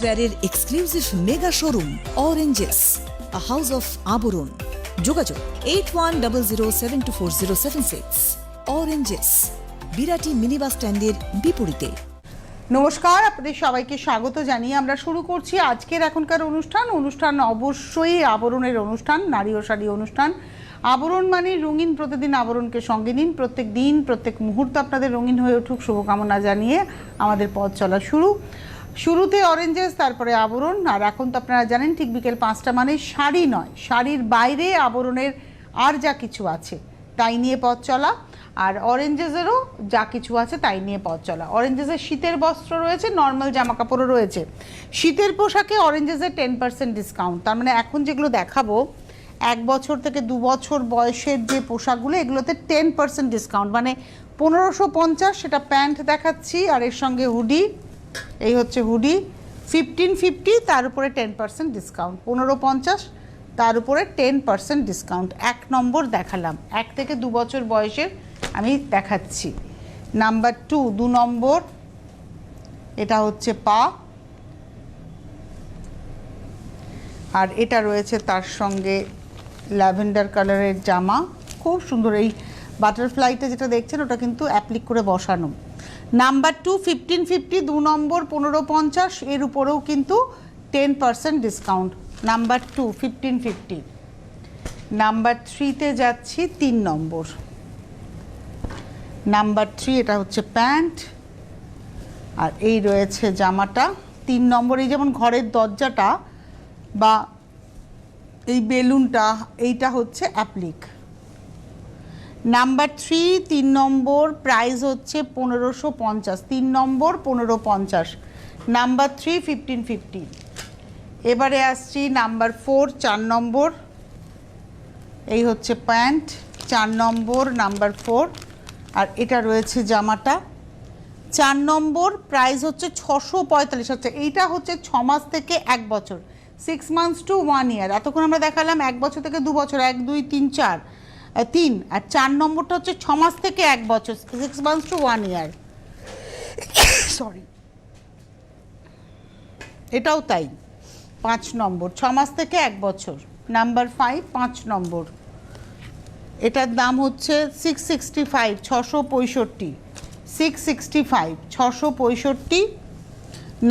কিডসওয়্যারের exclusive mega showroom Oranges, a house of Abaran. যোগাযোগ 8100724076। Oranges, Birati mini bus স্ট্যান্ডের বিপরীতে। নমস্কার, আপনাদের সবাইকে স্বাগত জানিয়ে আমরা শুরু করছি আজকের এখনকার অনুষ্ঠান অবশ্যই আবরণের অনুষ্ঠান, নারী ও শাড়ি অনুষ্ঠান। আবরণ মানে রঙিন, প্রতিদিন আবরণকে সঙ্গে নিন। প্রত্যেক দিন প্রত্যেক মুহূর্ত আপনাদের রঙিন হয়ে উঠুক, শুভকামনা জানিয়ে আমাদের পথ চলা শুরুতে অরেঞ্জেস, তারপরে আবরণ। আর এখন তো আপনারা জানেন ঠিক বিকেল 5টা মানে শাড়ি নয়, শাড়ির বাইরে আবরণের আর যা কিছু আছে তাই নিয়ে পথ চলা। আর অরেঞ্জেসেরও যা কিছু আছে তাই নিয়ে পথ চলা। অরেঞ্জেসের শীতের বস্ত্র রয়েছে, নর্মাল জামা কাপড়ও রয়েছে। শীতের পোশাকে অরেঞ্জেসের 10% ডিসকাউন্ট। তার মানে এখন যেগুলো দেখাবো 1 বছর থেকে 2 বছর বয়সের যে পোশাকগুলো, এগুলোতে 10% ডিসকাউন্ট, মানে 1550। সেটা প্যান্ট দেখাচ্ছি, আর এর সঙ্গে হুডি, এই হচ্ছে হুডি 1550, তার উপরে 10% ডিসকাউন্ট। 1550, তার উপরে 10% ডিসকাউন্ট। 1 নম্বর দেখালাম, 1 থেকে 2 বছর বয়সের আমি দেখাচ্ছি। নাম্বার 2 নম্বর, এটা হচ্ছে পা, আর এটা রয়েছে তার সঙ্গে ল্যাভেন্ডার কালারের জামা, খুব সুন্দর। এই বাটারফ্লাইটা যেটা দেখছেন ওটা কিন্তু অ্যাপ্লিক করে বসানো। নাম্বার 2 1550, 2 নম্বর 1550, এর উপরেও কিন্তু 10% ডিসকাউন্ট। নাম্বার 2 1550। নাম্বার 3তে যাচ্ছি, 3 নম্বর। নাম্বার 3, এটা হচ্ছে প্যান্ট, আর এই রয়েছে জামাটা। 3 নম্বর, এই যেমন ঘরের দরজাটা বা এই বেলুনটা, এইটা হচ্ছে অ্যাপ্লিক। নাম্বার 3 3 নম্বর, প্রাইস হচ্ছে 1550। 3 নম্বর 1550। নাম্বার 3 1550। এবারে আসছি নাম্বার 4 4 নম্বর, এই হচ্ছে প্যান্ট 4 নম্বর, নাম্বার 4, আর এটা রয়েছে জামাটা। 4 নম্বর, প্রাইস হচ্ছে 645 হচ্ছে। এইটা হচ্ছে 6 মাস থেকে 1 বছর, 6 মান্থস টু 1 ইয়ার। এতক্ষণ আমরা দেখালাম 1 বছর থেকে 2 বছর, 1 2 3 4 3, আর 4 নম্বরটা হচ্ছে 6 মাস থেকে 1 বছর, 6 মান্থস টু 1 ইয়ার। সরি, এটাও তাই। 5 নম্বর, 6 মাস থেকে 1 বছর। নাম্বার 5 5 নম্বর, এটার দাম হচ্ছে 665, 665, 665, 665।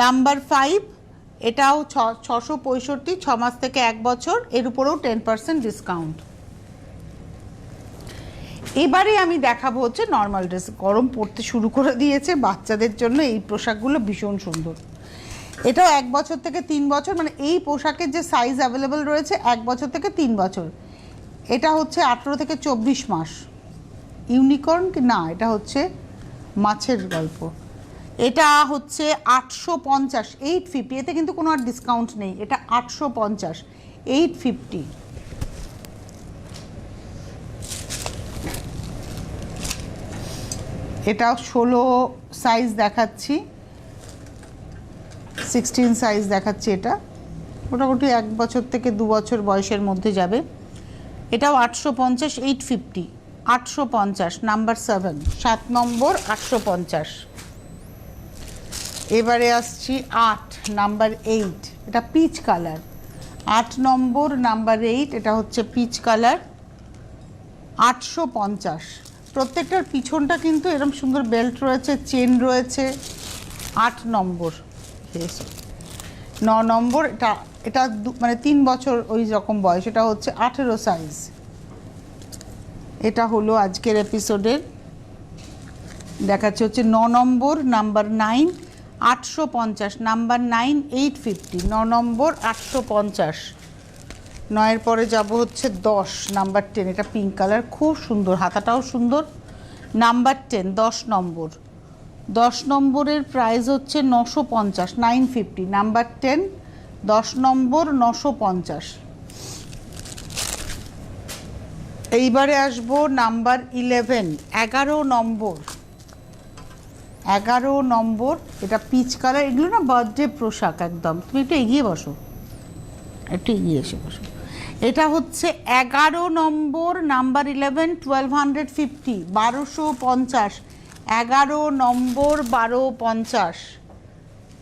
নাম্বার 5, এটাও 665, 6 মাস থেকে 1 বছর, এর উপরেও 10% ডিসকাউন্ট। এবারে আমি দেখাবো হচ্ছে নর্মাল ড্রেস। গরম পড়তে শুরু করে দিয়েছে, বাচ্চাদের জন্য এই পোশাকগুলো ভীষণ সুন্দর। এটাও 1 বছর থেকে 3 বছর, মানে এই পোশাকের যে সাইজ অ্যাভেলেবেল রয়েছে 1 বছর থেকে 3 বছর। এটা হচ্ছে 18 থেকে 24 মাস। ইউনিকর্ন কি না, এটা হচ্ছে মাছের গল্প। এটা হচ্ছে 850, 850। এতে কিন্তু কোনো আর ডিসকাউন্ট নেই, এটা 850, 850। এটা 16 সাইজ দেখাচ্ছি, 16 সাইজ দেখাচ্ছি। এটা মোটামুটি 1 বছর থেকে 2 বছর বয়সের মধ্যে যাবে। এটাও 850, 850, 850। নাম্বার 7 নম্বর 850। এবারে আসছি 8 নাম্বার 8, এটা পিচ কালার। 8 নম্বর নাম্বার 8, এটা হচ্ছে পিচ কালার, 850। প্রত্যেকটার পিছনটা কিন্তু এরকম সুন্দর বেল্ট রয়েছে, চেন রয়েছে। 8 নম্বর। 9 নম্বর, এটা মানে 3 বছর ওই রকম বয়স, এটা হচ্ছে 18 সাইজ। এটা হলো আজকের এপিসোডের দেখাচ্ছে হচ্ছে 9 নম্বর নাম্বার 9, 850। নাম্বার 9 850, 9 নম্বর 850। 9-এর পরে যাব হচ্ছে 10 নাম্বার 10, এটা পিঙ্ক কালার, খুব সুন্দর, হাতাটাও সুন্দর। নাম্বার 10 10 নম্বর, 10 নম্বরের প্রাইস হচ্ছে 950, 950। নাম্বার 10 10 নম্বর 950। এইবারে আসবো নাম্বার 11 11 নম্বর, 11 নম্বর, এটা পিচ কালার। এগুলো না বার্থডে পোশাক একদম। তুমি একটু এগিয়ে বসো, একটু এগিয়ে এসে বসো। এটা হচ্ছে 11 নম্বর নাম্বার 11, 1250, 1250। 11 নম্বর 1250।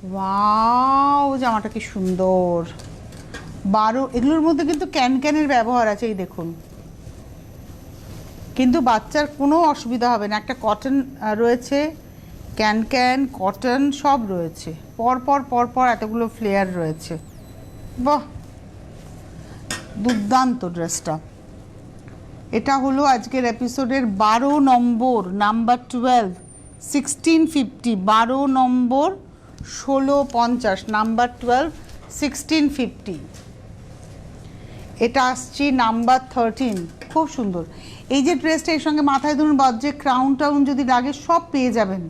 ওয়াও, জামাটা কি সুন্দর। 12, এগুলোর মধ্যে কিন্তু ক্যানের ব্যবহার আছে, এই দেখুন। কিন্তু বাচ্চার কোনো অসুবিধা হবে না। একটা কটন রয়েছে, ক্যান কটন সব রয়েছে, পর এতগুলো ফ্লেয়ার রয়েছে। বাহ, দুর্দান্ত ড্রেসটা। এটা হলো আজকের এপিসোডের 12 নম্বর, নাম্বার 12, 1650, 12 নম্বর 1650, নাম্বার 12, 1650। এটা আসছি নাম্বার 13, খুব সুন্দর। এই যে ড্রেসটা, এর সঙ্গে মাথায় ধরুন বাজে ক্রাউন টাউন যদি লাগে সব পেয়ে যাবেন।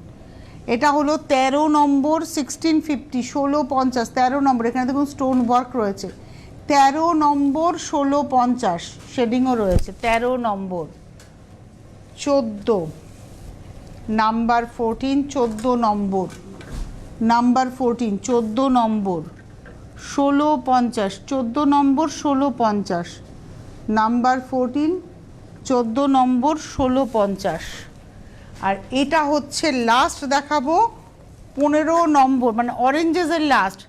এটা হলো 13 নম্বর, 1650, 1650, 13 নম্বর। এখানে দেখুন স্টোন ওয়ার্ক রয়েছে। 13 নম্বর 1650, শেডিংও রয়েছে। 13 নম্বর, 14 নাম্বার 14, 14 নম্বর, নাম্বার 14, 14 নম্বর 1650, 14 নম্বর 1650, নাম্বার 14, 14 নম্বর 1650। আর এটা হচ্ছে লাস্ট দেখাবো 15 নম্বর, মানে অরেঞ্জেসের লাস্ট।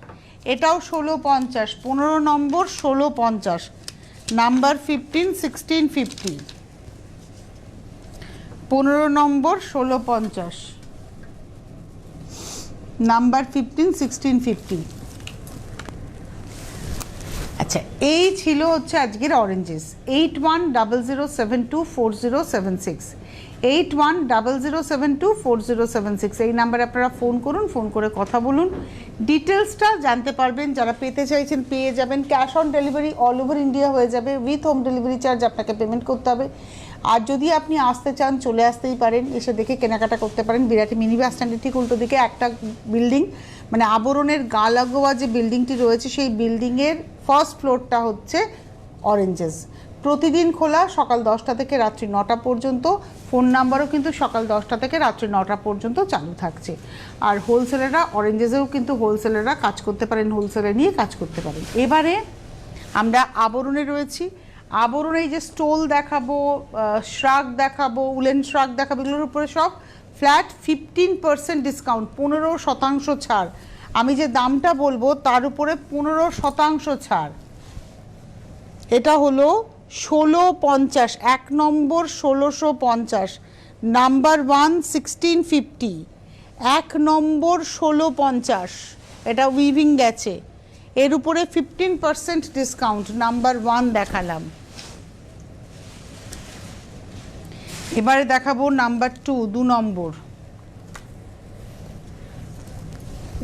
এটাও 1650, 15 নম্বর 1650, নাম্বার 15, 1650, 15 নম্বর 1650, নাম্বার 15, 1650। আচ্ছা, এই ছিল হচ্ছে আজকের অরেঞ্জেস। 8100724076, 8100724076, এই নাম্বারে আপনারা ফোন করুন, ফোন করে কথা বলুন, ডিটেলসটা জানতে পারবেন। যারা পেতে চাইছেন পেয়ে যাবেন। Cash on delivery all over India হয়ে যাবে, উইথ হোম ডেলিভারি চার্জ আপনাকে পেমেন্ট করতে হবে। আর যদি আপনি আসতে চান চলে আসতেই পারেন, এসে দেখে কেনাকাটা করতে পারেন। বিরাটি মিনি বাস স্ট্যান্ডের ঠিক উল্টো দিকে একটা বিল্ডিং, মানে আবরণের গা লাগোয়া যে বিল্ডিংটি রয়েছে, সেই বিল্ডিংয়ের ফার্স্ট ফ্লোরটা হচ্ছে অরেঞ্জেস। প্রতিদিন খোলা, সকাল 10টা থেকে রাত্রি 9টা পর্যন্ত। ফোন নাম্বারও কিন্তু সকাল 10টা থেকে রাত্রি 9টা পর্যন্ত চালু থাকছে। আর হোলসেলাররা, অরেঞ্জেসেও কিন্তু হোলসেলাররা কাজ করতে পারেন, হোলসেলার নিয়ে কাজ করতে পারেন। এবারে আমরা আবরণে রয়েছি। আবরণে এই যে স্টোল দেখাবো, শ্রাগ দেখাবো, উলেন শ্রাগ দেখাবো, এগুলোর উপরে সব ফ্ল্যাট 15% ডিসকাউন্ট, 15% ছাড়। আমি যে দামটা বলবো তার উপরে 15% ছাড়। এটা হলো 1650, 1 নম্বর 1650, নাম্বার 1, 1650, 1 নম্বর 1650। এটা উইভিং গেছে, এর উপরে 15% ডিসকাউন্ট, নাম্বার 1 দেখালাম। এবারে দেখাবো নাম্বার 2, 2 নম্বর।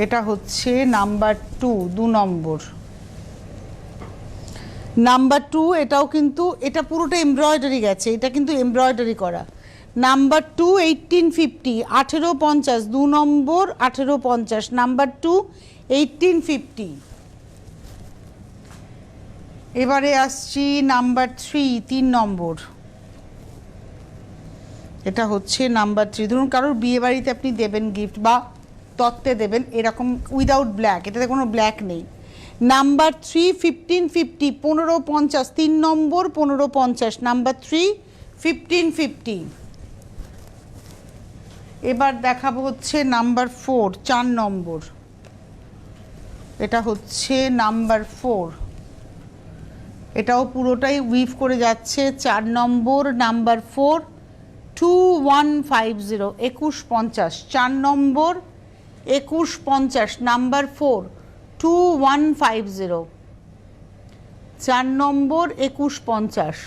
এটা হচ্ছে নাম্বার 2, 2 নম্বর, নাম্বার 2। এটাও কিন্তু, এটা পুরোটা এমব্রয়ডারি গেছে, এটা কিন্তু এমব্রয়ডারি করা। নাম্বার 2, 1850, 1850, 2 নম্বর 1850, নাম্বার 2, 1850। এবারে আসছি নাম্বার 3, 3 নম্বর। এটা হচ্ছে নাম্বার 3। ধরুন কারোর বিয়ে বাড়িতে আপনি দেবেন গিফট, বা তত্ত্বে দেবেন, এরকম উইদাউট ব্ল্যাক, এটাতে কোনো ব্ল্যাক নেই। নাম্বার 3, 1550, 1550, 3 নম্বর 1550, নাম্বার 3, 1550। এবার দেখাবো হচ্ছে নাম্বার 4, 4 নম্বর। এটা হচ্ছে নাম্বার 4, এটাও পুরোটাই উইভ করে যাচ্ছে। 4 নম্বর, নাম্বার 4, 2150, 2150, 4 নম্বর 2150, নাম্বার 4, 2150, 4 নম্বর 2150।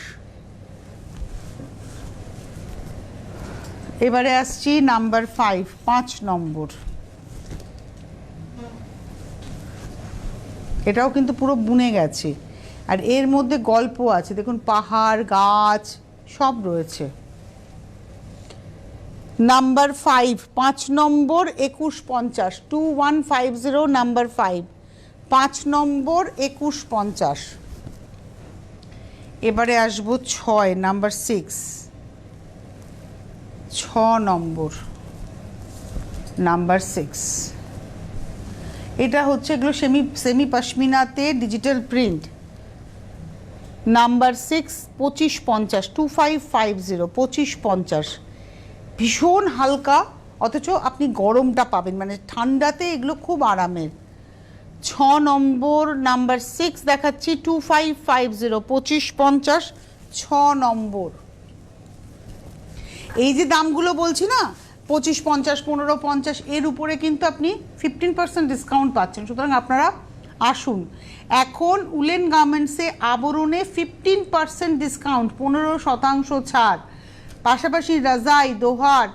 এবারে আসছি নাম্বার 5, 5 নম্বর। এটাও কিন্তু পুরো বুনে গেছে, আর এর মধ্যে গল্প আছে, দেখুন পাহাড় গাছ সব রয়েছে। নাম্বার 5, 5 নম্বর 2150, 2150, নাম্বার 5, 5 নম্বর 2150। এবারে আসবো 6, নাম্বার 6, 6 নম্বর, নাম্বার 6। এটা হচ্ছে, এগুলো সেমি পশমিনাতে ডিজিটাল প্রিন্ট। নাম্বার 6, 2550, 2550, 2550। ভীষণ হালকা, অথচ আপনি গরমটা পাবেন, মানে ঠান্ডাতে এগুলো খুব আরামের। 6 নম্বর নাম্বার 6 দেখাচ্ছি 2550 2550 6 নম্বর। এই যে দামগুলো বলছি না 2550 1550 এর উপরে কিন্তু আপনি 15% ডিসকাউন্ট পাচ্ছেন। সুতরাং আপনারা আসুন এখন উলেন গার্মেন্টসে আবরণে 15% ডিসকাউন্ট, 15% ছাড়, পাশাপাশি রাজাই দোহার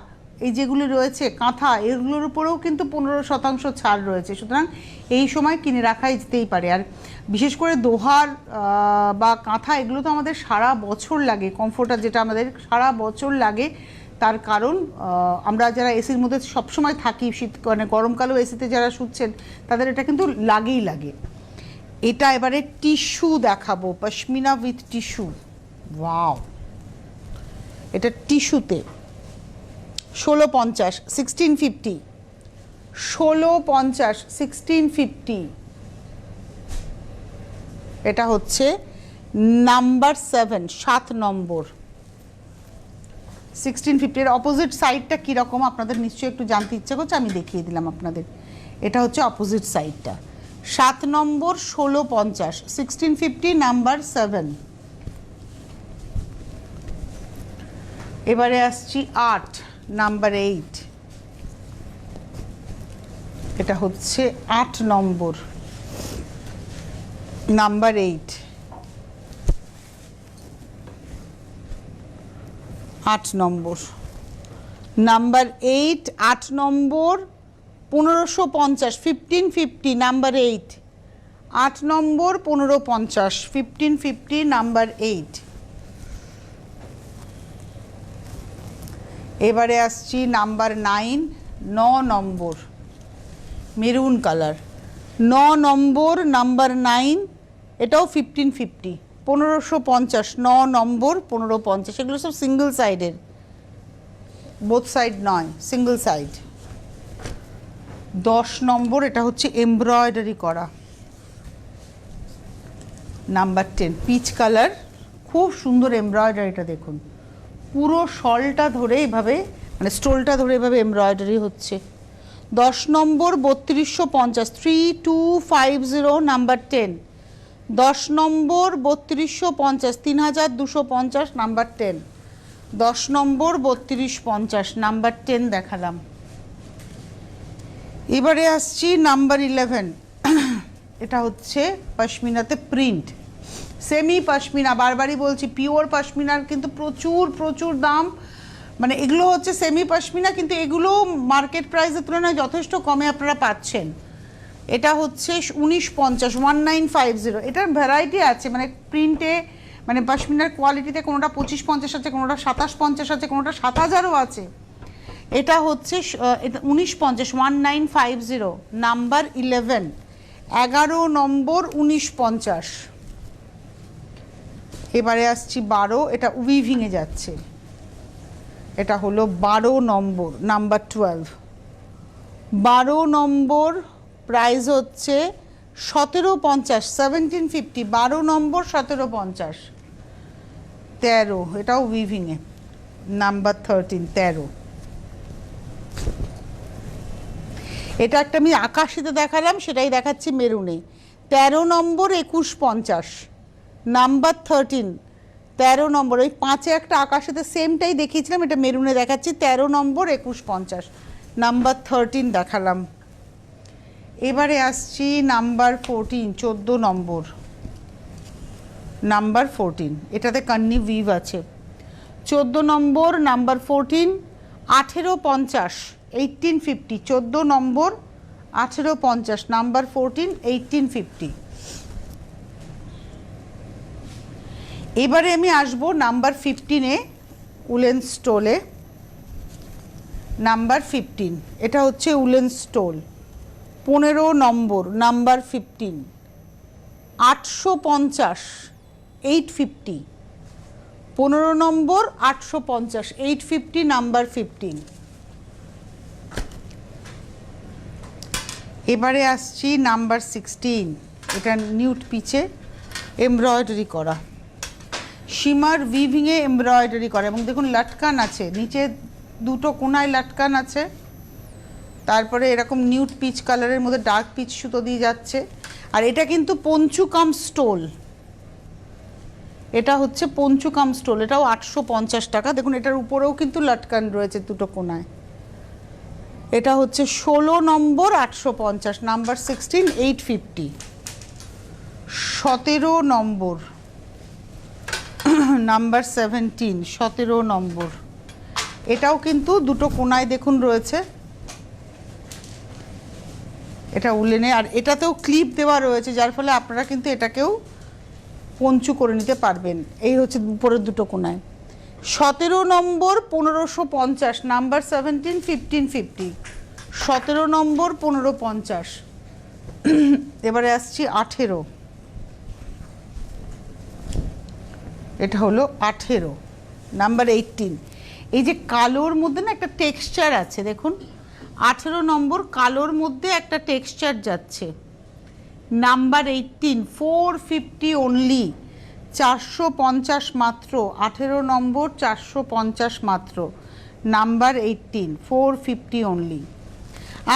এই যেগুলো রয়েছে কাঁথা এগুলোর উপরেও কিন্তু 15% ছাড় রয়েছে। সুতরাং এই সময় কিনে রাখাই যেতেই পারে। আর বিশেষ করে দোহার বা কাঁথা এগুলো তো আমাদের সারা বছর লাগে, কমফোর্টার যেটা আমাদের সারা বছর লাগে, তার কারণ আমরা যারা এসির মধ্যে সবসময় থাকি, শীত মানে গরমকালেও এসিতে যারা শুচ্ছেন তাদের এটা কিন্তু লাগেই লাগে। এটা এবারে টিস্যু দেখাবো, পশমিনা উইথ টিস্যু। ওয়াও, এটা টিস্যুতে 1650 1650 1650 1650। এটা হচ্ছে নাম্বার 7 7 নম্বর 1650। এর অপোজিট সাইডটা কীরকম আপনাদের নিশ্চয়ই একটু জানতে ইচ্ছে করছে, আমি দেখিয়ে দিলাম আপনাদের। এটা হচ্ছে অপোজিট সাইডটা 7 নম্বর 1650 1650 নাম্বার 7। এবারে আসছি 8 নাম্বার 8। এটা হচ্ছে 8 নম্বর নাম্বার 8 8 নম্বর নাম্বার 8 8 নম্বর 1550 1550 নাম্বার 8 8 নম্বর 1550 1550 নাম্বার 8। এবারে আসছি নাম্বার 9 9 নম্বর মেরুন কালার 9 নম্বর নাম্বার 9। এটাও 1550 1550 9 নম্বর 1550। এগুলো সব সিঙ্গেল সাইডের, বোথ সাইড নয়, সিঙ্গেল সাইড। 10 নম্বর এটা হচ্ছে এমব্রয়ডারি করা নাম্বার 10 পিচ কালার, খুব সুন্দর এমব্রয়ডারিটা দেখুন, পুরো শলটা ধরে এভাবে মানে স্টোলটা ধরে এভাবে এমব্রয়ডারি হচ্ছে। 10 নম্বর 3250 3250 নাম্বার 10 10 নম্বর 3250 3250 নাম্বার 10 10 নম্বর 3250 নাম্বার 10 দেখালাম। এবারে আসছি নাম্বার 11 এটা হচ্ছে পশমিনাতে প্রিন্ট, সেমি পশমিনা, বারবারই বলছি পিওর পশমিনার কিন্তু প্রচুর প্রচুর দাম, মানে এগুলো হচ্ছে সেমি পশমিনা কিন্তু এগুলো মার্কেট প্রাইসের তুলনায় যথেষ্ট কমে আপনারা পাচ্ছেন। এটা হচ্ছে 1950 1950। এটার ভ্যারাইটি আছে, মানে প্রিন্টে মানে পশমিনার কোয়ালিটিতে কোনোটা 2550 আছে, কোনোটা 2750 আছে, কোনোটা 7000ও আছে। এটা হচ্ছে এটা 1950 1950 নাম্বার 11 11 নম্বর 1950। এবারে আসছি 12, এটা উইভিংয়ে যাচ্ছে, এটা হলো 12 নম্বর নাম্বার 12 12 নম্বর প্রাইস হচ্ছে 1750 1750 12 নম্বর 1750 13 এটাও উইভিংয়ে নাম্বার 13 13। এটা একটা আমি আকাশিতে দেখালাম, সেটাই দেখাচ্ছি মেরুনে 13 নম্বর 2150 নাম্বার 13 13 নম্বর। ওই 5-এ একটা আকাশিতে সেমটাই দেখিয়েছিলাম, এটা মেরুনে দেখাচ্ছি 13 নম্বর 2150 নাম্বার 13 দেখালাম। এবারে আসছি নাম্বার 14 14 নম্বর নাম্বার 14, এটাতে কান্নি উইভ আছে। 14 নম্বর নাম্বার 14 1850 1850 14 নম্বর 1850 নাম্বার 14 1850। এবারে আমি আসব নাম্বার 15-এ উলেন স্টোলে নাম্বার 15। এটা হচ্ছে উলেন স্টোল 15 নম্বর নাম্বার 15 850 850 15 নম্বর 850 850 নাম্বার 15। এবারে আসছি নাম্বার 16, এটা নিউট পিচে এমব্রয়ডারি করা, শিমার উইভিংয়ে এমব্রয়ডারি করা এবং দেখুন লাটকান আছে, নিচে দুটো কোনায় লাটকান আছে, তারপরে এরকম নিউড পিচ কালারের মধ্যে ডার্ক পিচ সুতো দিয়ে যাচ্ছে। আর এটা কিন্তু পঞ্চু কাম স্টোল, এটা হচ্ছে পঞ্চু কাম স্টোল, এটাও 850 টাকা। দেখুন এটার উপরেও কিন্তু লটকান রয়েছে দুটো কোনায়। এটা হচ্ছে 16 নম্বর 850, নাম্বার 16 850। 17 নম্বর নাম্বার 17, 17 নম্বর, এটাও কিন্তু দুটো কোনায় দেখুন রয়েছে, এটা উলেনে। আর এটাতেও ক্লিপ দেওয়া রয়েছে, যার ফলে আপনারা কিন্তু এটাকেও পঞ্চু করে নিতে পারবেন। এই হচ্ছে উপরের দুটো কোনায়। 17 নম্বর 1550, নাম্বার 17 1550। 17 নম্বর 1550। এবারে আসছি 18, এটা হলো 18, নাম্বার 18। এই যে কালোর মধ্যে না একটা টেক্সচার আছে, দেখুন 18 নম্বর কালোর মধ্যে একটা টেক্সচার যাচ্ছে, নাম্বার 18 450 অনলি, 450 মাত্র। 18 নম্বর 450 মাত্র, নাম্বার 18 450 অনলি।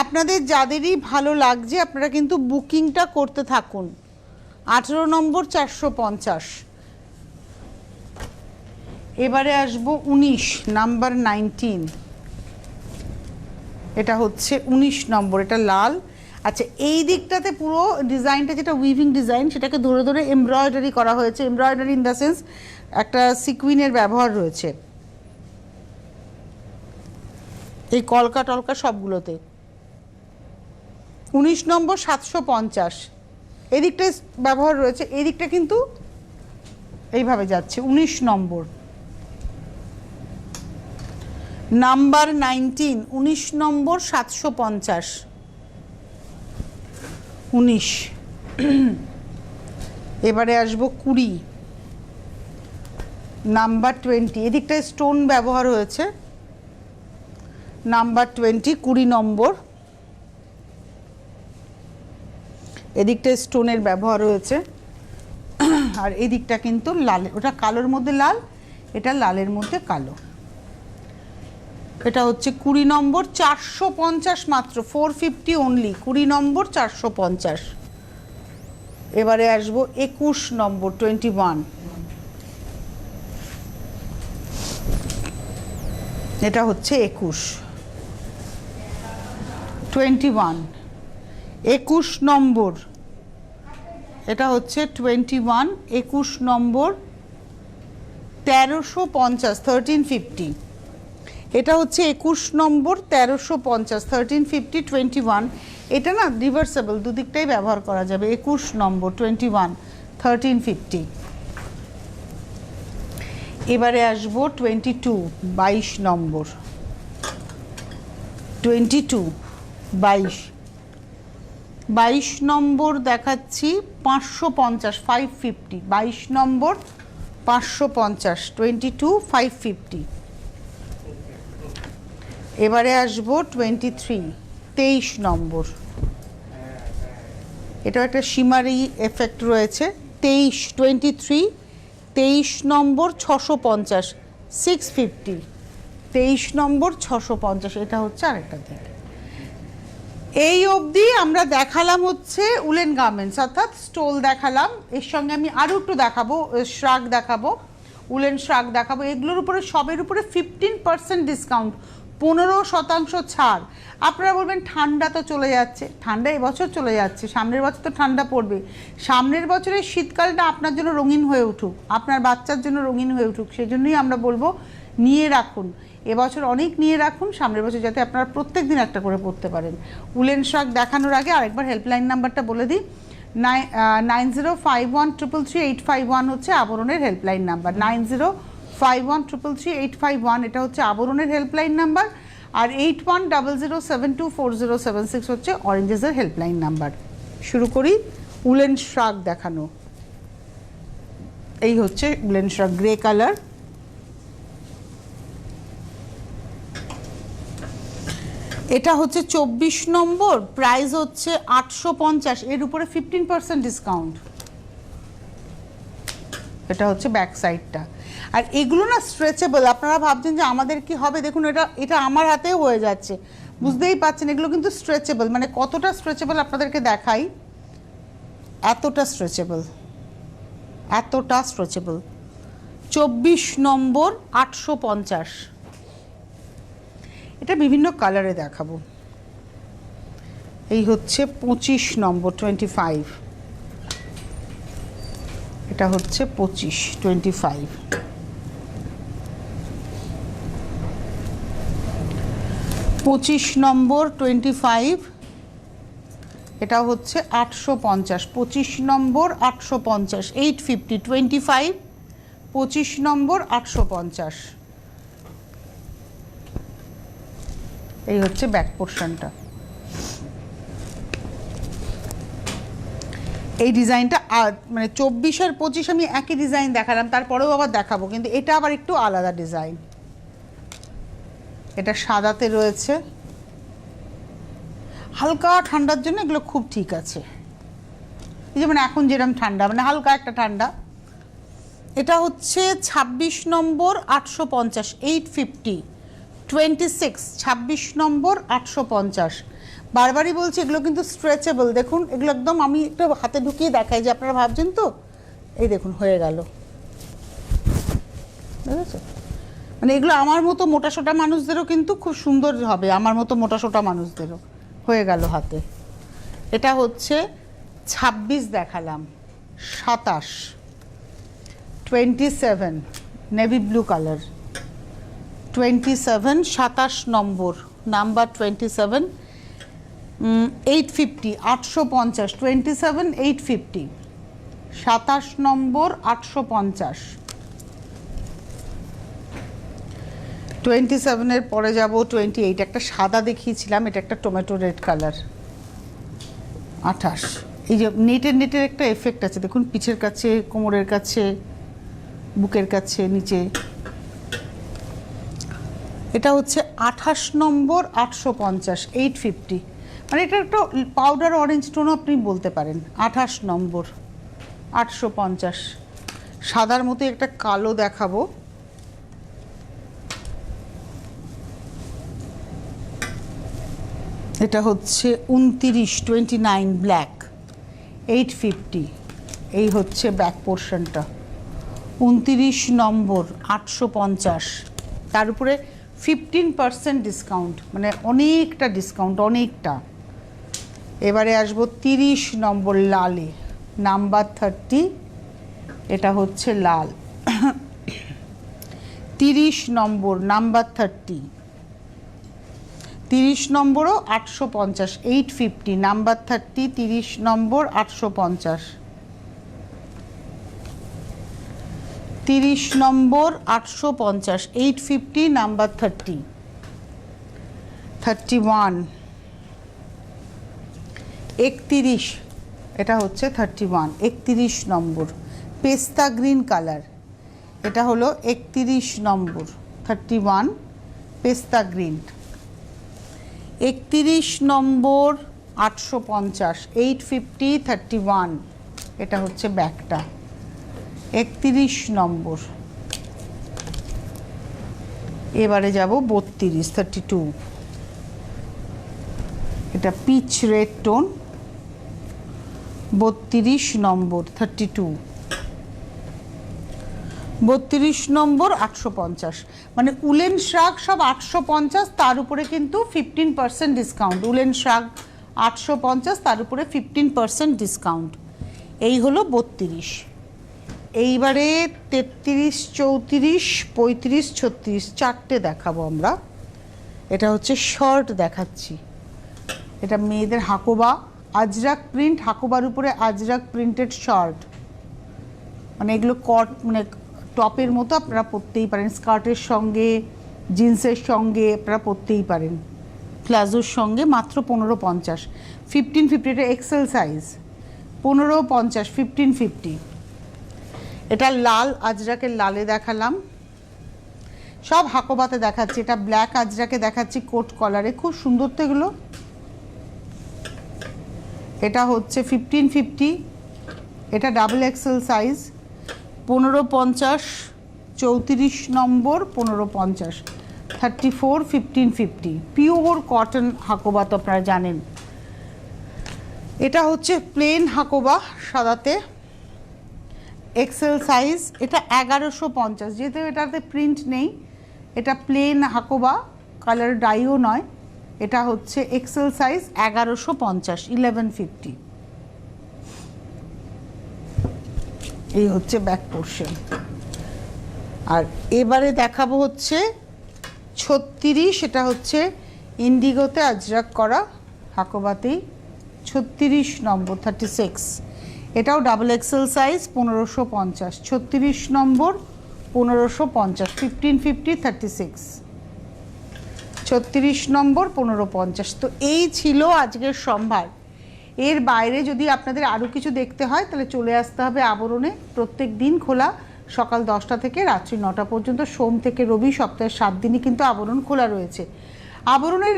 আপনাদের যাদেরই ভালো লাগছে আপনারা কিন্তু বুকিংটা করতে থাকুন। 18 নম্বর 450। এবারে আসবো 19, নাম্বার 19, এটা হচ্ছে 19 নম্বর, এটা লাল। আচ্ছা, এই দিকটাতে পুরো ডিজাইনটা যেটা উইভিং ডিজাইন, সেটাকে ধরে ধরে এমব্রয়ডারি করা হয়েছে। এমব্রয়ডারি ইন দ্য সেন্স একটা সিকুইনের ব্যবহার রয়েছে এই কলকা টলকা সবগুলোতে। 19 নম্বর 750, এদিকটায় ব্যবহার রয়েছে, এই দিকটা কিন্তু এইভাবে যাচ্ছে। 19 নম্বর, নাম্বার 19, 19 নম্বর 750, 19। এবারে আসবো 20, নাম্বার 20, এদিকটায় স্টোন ব্যবহার হয়েছে, নাম্বার 20 20 নম্বর, এদিকটায় স্টোনের ব্যবহার হয়েছে। আর এদিকটা কিন্তু লাল, ওটা কালোর মধ্যে লাল, এটা লালের মধ্যে কালো। এটা হচ্ছে 20 নম্বর 450 মাত্র, 450 অনলি, 20 নম্বর 450। এবারে আসবো 21 নম্বর 21, এটা হচ্ছে 21 21। 21 নম্বর, এটা হচ্ছে 21, 21 নম্বর 1350, 1350। এটা হচ্ছে 21 নম্বর 1350, 1350 21। এটা না রিভার্সেবল, দুদিকটাই ব্যবহার করা যাবে। 21 নম্বর 21, 1350। এবারে আসবো 22, 22 নম্বর, 22 22 22 নম্বর দেখাচ্ছি 550, 550, 22 নম্বর 550, 22 550। এবারে আসবো 23, 23 নম্বর, এটা একটা শিমারি এফেক্ট রয়েছে। 23 23 23 নম্বর 650, 650, 23 নম্বর 650। এটা হচ্ছে আরেকটা দিক। এই অবধি আমরা দেখালাম হচ্ছে উলেন গার্মেন্টস, অর্থাৎ স্টোল দেখালাম। এর সঙ্গে আমি আরও একটু দেখাবো, শ্রাগ দেখাবো, উলেন শ্রাগ দেখাবো। এগুলোর উপরে সবের উপরে 15% ডিসকাউন্ট, 15% ছাড়। আপনারা বলবেন ঠান্ডা তো চলে যাচ্ছে, ঠান্ডা এবছর চলে যাচ্ছে, সামনের বছর তো ঠান্ডা পড়বে। সামনের বছরের শীতকালটা আপনার জন্য রঙিন হয়ে উঠুক, আপনার বাচ্চার জন্য রঙিন হয়ে উঠুক, সেজন্যই আমরা বলবো নিয়ে রাখুন। এবছর অনেক নিয়ে রাখুন, সামনের বছর যাতে আপনারা প্রত্যেক দিন একটা করে পড়তে পারেন। উলেন শ্রাগ দেখানোর আগে আরেকবার হেল্পলাইন নাম্বারটা বলে দিই। 9051333851 হচ্ছে আবরণের হেল্পলাইন নাম্বার, 9051333851 এটা হচ্ছে আবরণের হেল্পলাইন নাম্বার। আর 8100724076 হচ্ছে অরেঞ্জেসের হেল্পলাইন নাম্বার। শুরু করি উলেন শ্রাগ দেখানো। এই হচ্ছে উলেন শ্রাগ, গ্রে কালার। এটা হচ্ছে 24 নম্বর, প্রাইস হচ্ছে 850, এর উপরে 15% ডিসকাউন্ট। এটা হচ্ছে ব্যাক সাইডটা। আর এগুলো না স্ট্রেচেবল, আপনারা ভাবছেন যে আমাদের কি হবে, দেখুন এটা এটা আমার হাতেও হয়ে যাচ্ছে, বুঝতেই পাচ্ছেন এগুলো কিন্তু স্ট্রেচেবল, মানে কতটা স্ট্রেচেবল আপনাদেরকে দেখাই, এতটা স্ট্রেচেবল, এতটা স্ট্রেচেবল। 24 নম্বর 850, এটা বিভিন্ন কালারে দেখাবো। এই হচ্ছে 25 নম্বর 25, এটা হচ্ছে 25 25, 25 নম্বর 25, এটা হচ্ছে 850, 25 নম্বর 850, 850, 25, 25 নম্বর 850। এই হচ্ছে ব্যাক পোর্শনটা। এই ডিজাইনটা মানে 24 আর 25 আমি একই ডিজাইন দেখালাম, তারপরেও আবার দেখাবো, কিন্তু এটা আবার একটু আলাদা ডিজাইন। এটা সাদাতে রয়েছে, হালকা ঠান্ডার জন্য এগুলো খুব ঠিক আছে। এই যেমন এখন যেরকম ঠান্ডা, মানে হালকা একটা ঠান্ডা। এটা হচ্ছে 26 নম্বর 850, 850, 26, 26 নম্বর 850। বারবারই বলছি এগুলো কিন্তু স্ট্রেচেবল। দেখুন এগুলো একদম, আমি একটু হাতে ঢুকিয়ে দেখাই যে আপনারা ভাবছেন তো, এই দেখুন হয়ে গেল, বুঝেছো? মানে এগুলো আমার মতো মোটাসোটা মানুষদেরও কিন্তু খুব সুন্দর হবে, আমার মতো মোটাসোটা মানুষদেরও হয়ে গেল হাতে। এটা হচ্ছে 26 দেখালাম, 27, 27 নেভি ব্লু কালার, 27, 27 নম্বর, নাম্বার 27, 850, 850, 27, 850, 27 নম্বর 850। 27-এর পরে যাব 28, একটা সাদা দেখিয়েছিলাম, এটা একটা টমেটো রেড কালার, 28। এই যে নেটের একটা এফেক্ট আছে দেখুন, পিছের কাছে, কোমরের কাছে, বুকের কাছে, নিচে। এটা হচ্ছে 28 নম্বর 850, 850, মানে এটা একটা পাউডার অরেঞ্জ টোনও আপনি বলতে পারেন। 28 নম্বর 850। সাদার মতো একটা কালো দেখাবো, এটা হচ্ছে 29, 29 ব্ল্যাক, 850। এই হচ্ছে ব্যাক পোর্শনটা, 29 নম্বর 850, তার উপরে 15% ডিসকাউন্ট, মানে অনেকটা ডিসকাউন্ট, অনেকটা। এবারে আসবো 30 নম্বর লালে, নাম্বার 30, এটা হচ্ছে লাল, 30 নম্বর নাম্বার 30, 30 নম্বরও 850, 850, নাম্বার 30, 30 নম্বর 850, 30 নম্বর 850, 850, নাম্বার 30, 31, 31, এটা হচ্ছে 31, 31 নম্বর পেস্তা গ্রিন কালার, এটা হলো 31 নম্বর 31 পেস্তা গ্রিন, 31 নম্বর 850, 850, 31, এটা হচ্ছে ব্যাকটা, 31 নম্বর। এবারে যাব 32, 32, এটা পিচ রেড টোন, 32 নম্বর 32, 32 নম্বর 850, মানে উলেন শ্রাগ সব 850, তার উপরে কিন্তু 15% ডিসকাউন্ট। উলেন শ্রাগ 850, তার উপরে 15% ডিসকাউন্ট। এই হলো 32। এইবারে 33, 34, 35, 36, চারটে দেখাবো আমরা। এটা হচ্ছে শর্ট দেখাচ্ছি, এটা মেয়েদের হাকোবা, আজরাক প্রিন্ট, হাকোবার উপরে আজরাক প্রিন্টেড শর্ট, মানে এগুলো কট, মানে টপের মতো আপনারা পরতেই পারেন, স্কার্টের সঙ্গে, জিন্সের সঙ্গে আপনারা পরতেই পারেন, প্লাজোর সঙ্গে। মাত্র 1550, 1550, এটা এক্সেল সাইজ, 1550, 1550। এটা লাল, আজরাকের লালে দেখালাম, সব হাকোবাতে দেখাচ্ছি। এটা ব্ল্যাক আজরাকে দেখাচ্ছি কোট কলারে, খুব সুন্দর তো এগুলো। এটা হচ্ছে 1550, এটা ডাবল এক্সেল সাইজ, 1550, 34 নম্বর 1550, 34 1550 পিওর কটন হাকোবা তো আপনারা জানেন। এটা হচ্ছে প্লেন হাকোবা সাদাতে, এক্সেল সাইজ। এটা 1150, যেহেতু এটাতে প্রিন্ট নেই, এটা প্লেন হাকোবা, কালার ডাইও নয়। এটা হচ্ছে এক্সেল সাইজ 1150 1150। এই হচ্ছে ব্যাক পোর্শন। আর এবারে দেখাবো হচ্ছে 36, এটা হচ্ছে ইন্ডিগোতে আজরাক করা হাকোবাতেই 36 নম্বর 36। এটাও ডাবল এক্সেল সাইজ 1550, 36 নম্বর 1550 1550 36, 36 নম্বর 1550। তো এই ছিল আজকের সম্ভার। এর বাইরে যদি আপনাদের আরও কিছু দেখতে হয় তাহলে চলে আসতে হবে আবরণে। প্রত্যেক দিন খোলা, সকাল 10টা থেকে রাত্রি 9টা পর্যন্ত, সোম থেকে রবি, সপ্তাহে 7 দিনই কিন্তু আবরণ খোলা রয়েছে। আবরণের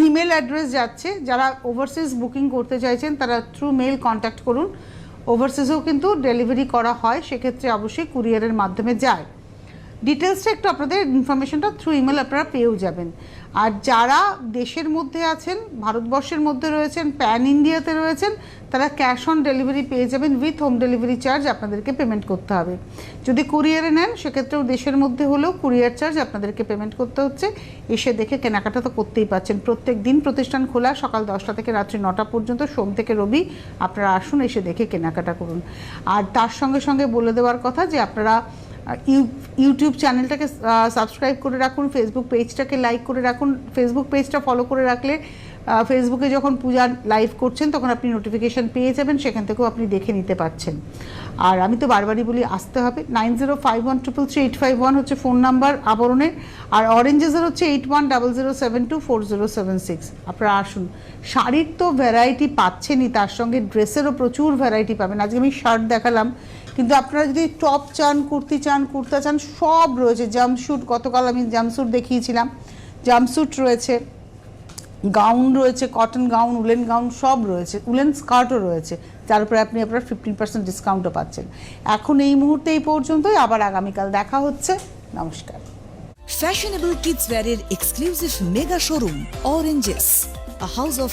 ইমেল অ্যাড্রেস যাচ্ছে, যারা ওভারসিজ বুকিং করতে চাইছেন তারা থ্রু মেল কন্ট্যাক্ট করুন। ওভারসিজেও কিন্তু ডেলিভারি করা হয়, সেক্ষেত্রে অবশ্যই কুরিয়ারের মাধ্যমে যায়। ডিটেলসটা একটু আপনাদের ইনফরমেশনটা থ্রু ইমেল আপনারা পেয়েও যাবেন। আর যারা দেশের মধ্যে আছেন, ভারতবর্ষের মধ্যে রয়েছেন, প্যান ইন্ডিয়াতে রয়েছেন, তারা ক্যাশ অন ডেলিভারি পেয়ে যাবেন। উইথ হোম ডেলিভারি চার্জ আপনাদেরকে পেমেন্ট করতে হবে। যদি কুরিয়ারে নেন সেক্ষেত্রেও দেশের মধ্যে হলেও কুরিয়ার চার্জ আপনাদেরকে পেমেন্ট করতে হচ্ছে। এসে দেখে কেনাকাটা তো করতেই পাচ্ছেন। প্রত্যেক দিন প্রতিষ্ঠান খোলা, সকাল 10টা থেকে রাত্রি 9টা পর্যন্ত, সোম থেকে রবি। আপনারা আসুন, এসে দেখে কেনাকাটা করুন। আর তার সঙ্গে সঙ্গে বলে দেওয়ার কথা যে আপনারা ইউটিউব চ্যানেলটাকে সাবস্ক্রাইব করে রাখুন, ফেসবুক পেজটাকে লাইক করে রাখুন। ফেসবুক পেজটা ফলো করে রাখলে ফেসবুকে যখন পূজা লাইভ করছেন তখন আপনি নোটিফিকেশান পেয়ে যাবেন, সেখান থেকেও আপনি দেখে নিতে পারছেন। আর আমি তো বারবারই বলি আসতে হবে। 9051333851 হচ্ছে ফোন নাম্বার আবরণের। আর অরেঞ্জেসের হচ্ছে 8100724076। আপনারা আসুন। শাড়ির তো ভ্যারাইটি পাচ্ছেনই, তার সঙ্গে ড্রেসেরও প্রচুর ভ্যারাইটি পাবেন। আজকে আমি শার্ট দেখালাম, কিন্তু আপনারা যদি টপ চান, কুর্তি চান, কুর্তা চান, সব রয়েছে। জাম্পস্যুট, গতকাল আমি জাম্পস্যুট দেখিয়েছিলাম, জাম্পস্যুট রয়েছে, গাউন রয়েছে, কটন গাউন, উলেন গাউন সব রয়েছে, উলেন স্কার্টও রয়েছে, যার উপরে আপনি আপনার 15% ডিসকাউন্টও পাচ্ছেন। এখন এই মুহূর্তে এই পর্যন্তই, আবার আগামীকাল দেখা হচ্ছে। নমস্কার। Fashionable kids wear এর exclusive mega showroom Oranges, a house of